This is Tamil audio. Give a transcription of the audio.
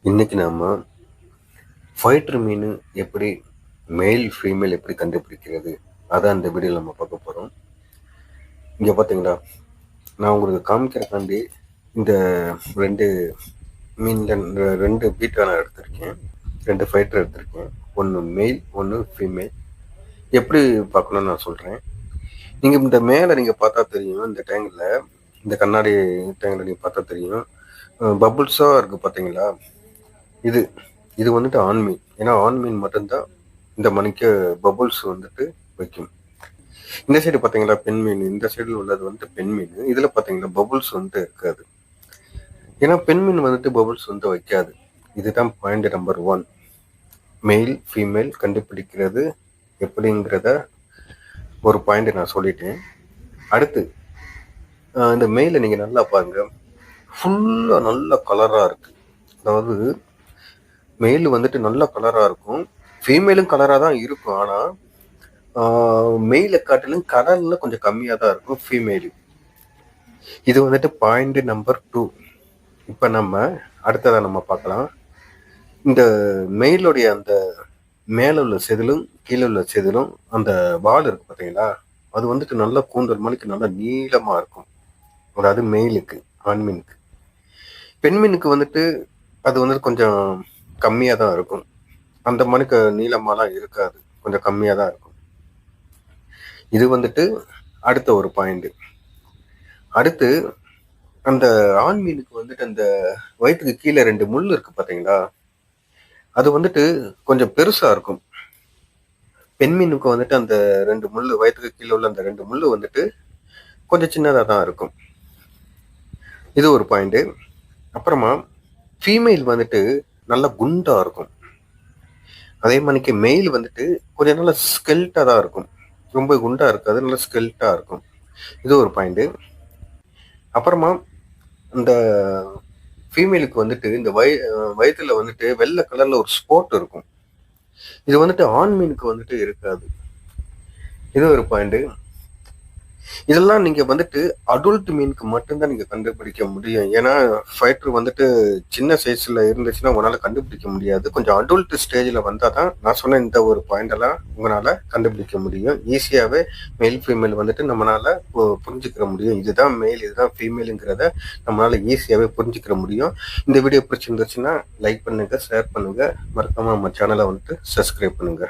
இன்னைக்கு நாம ஃபைட்டர் மீன் எப்படி மேல் ஃபீமேல் எப்படி கண்டுபிடிக்கிறது அதான் இந்த வீடியோவில் நம்ம பார்க்க போகிறோம். இங்கே பார்த்தீங்களா, நான் உங்களுக்கு காமிக்கிறக்காண்டி இந்த ரெண்டு ரெண்டு பீட்டை நான் எடுத்திருக்கேன். ரெண்டு ஃபைட்டர் எடுத்திருக்கேன். ஒன்று மேல், ஒன்று ஃபீமேல். எப்படி பார்க்கணும்னு நான் சொல்கிறேன். நீங்கள் இந்த மேலே நீங்கள் பார்த்தா தெரியும், இந்த டேங்கில், இந்த கண்ணாடி டேங்கில் நீங்கள் பார்த்தா தெரியும், பபுள்ஸாக இருக்குது பார்த்தீங்களா. இது இது வந்துட்டு ஆண் மீன். ஏன்னா ஆண் மீன் மட்டும்தான் இந்த மணிக்கு பபுள்ஸ் வந்துட்டு வைக்கும். இந்த சைடு பார்த்தீங்களா பெண் மீன், இந்த சைடில் உள்ளது வந்துட்டு பெண் மீன். இதில் பார்த்தீங்கன்னா பபுள்ஸ் வந்துட்டு இருக்காது. ஏன்னா பெண் மீன் வந்துட்டு பபுள்ஸ் வந்து வைக்காது. இதுதான் பாயிண்ட் நம்பர் 1. மெயில் ஃபீமேல் கண்டுபிடிக்கிறது எப்படிங்கிறத ஒரு பாயிண்ட் நான் சொல்லிட்டேன். அடுத்து இந்த மெயிலை நீங்கள் நல்லா பாருங்க, ஃபுல்லாக நல்ல கலராக இருக்கு. அதாவது மெயில் வந்துட்டு நல்ல கலராக இருக்கும், ஃபீமேலும் கலராக தான் இருக்கும். ஆனால் மெயிலை காட்டிலும் கலரில் கொஞ்சம் கம்மியாக தான் இருக்கும் ஃபீமேலு. இது வந்துட்டு பாயிண்ட் நம்பர் 2. இப்போ நம்ம அடுத்ததாக நம்ம பார்க்கலாம். இந்த மெயிலுடைய அந்த மேலே உள்ள செதிலும் கீழே உள்ள செதிலும் அந்த வால் இருக்கு பார்த்தீங்களா, அது வந்துட்டு நல்லா கூந்தல் மணிக்கு நல்லா நீளமாக இருக்கும். அதாவது மெயிலுக்கு, ஆண் மீனுக்கு. பெண் மீனுக்கு வந்துட்டு அது வந்துட்டு கொஞ்சம் கம்மியாக தான் இருக்கும். அந்த மணிக்கு நீளமாலாம் இருக்காது, கொஞ்சம் கம்மியாக தான் இருக்கும். இது வந்துட்டு அடுத்த ஒரு பாயிண்ட். அடுத்து அந்த ஆண் மீனுக்கு வந்துட்டு அந்த வயிற்றுக்கு கீழே 2 முள் இருக்கு பார்த்தீங்களா, அது வந்துட்டு கொஞ்சம் பெருசாக இருக்கும். பெண் மீனுக்கு வந்துட்டு அந்த 2 முள், வயிற்றுக்கு கீழே உள்ள அந்த 2 முள் வந்துட்டு கொஞ்சம் சின்னதாக தான் இருக்கும். இது ஒரு பாயிண்ட். அப்புறமா ஃபீமேல் வந்துட்டு நல்லா குண்டாக இருக்கும். அதே மாதிரிக்கு மெயில் வந்துட்டு கொஞ்சம் நல்லா ஸ்கெல்ட்டாக தான் இருக்கும். ரொம்ப குண்டாக இருக்காது, நல்லா ஸ்கெல்ட்டாக இருக்கும். இது ஒரு பாயிண்ட். அப்புறமா இந்த ஃபீமேலுக்கு வந்துட்டு இந்த வயிற்றுல வந்துட்டு வெள்ளை கலரில் ஒரு ஸ்பாட் இருக்கும். இது வந்துட்டு ஆண் மீனுக்கு வந்துட்டு இருக்காது. இது ஒரு பாயிண்ட். இதெல்லாம் நீங்க வந்துட்டு அடல்ட் மீனுக்கு மட்டும்தான் நீங்க கண்டுபிடிக்க முடியும். ஏன்னா ஃபைட்டர் வந்துட்டு சின்ன சைஸ்ல இருந்துச்சுன்னா உங்களால கண்டுபிடிக்க முடியாது. கொஞ்சம் அடல்ட் ஸ்டேஜ்ல வந்தாதான் நான் சொன்ன இந்த ஒரு பாயிண்ட் எல்லாம் உங்களால கண்டுபிடிக்க முடியும். ஈஸியாவே மேல் ஃபீமேல் வந்துட்டு நம்மளால புரிஞ்சுக்கிற முடியும். இதுதான் மேல், இதுதான் ஃபீமேலுங்கிறத நம்மளால ஈஸியாவே புரிஞ்சுக்கிற முடியும். இந்த வீடியோ பிடிச்சிருந்துச்சுன்னா லைக் பண்ணுங்க, ஷேர் பண்ணுங்க, மறக்காம நம்ம சேனலை வந்துட்டு சப்ஸ்கிரைப் பண்ணுங்க.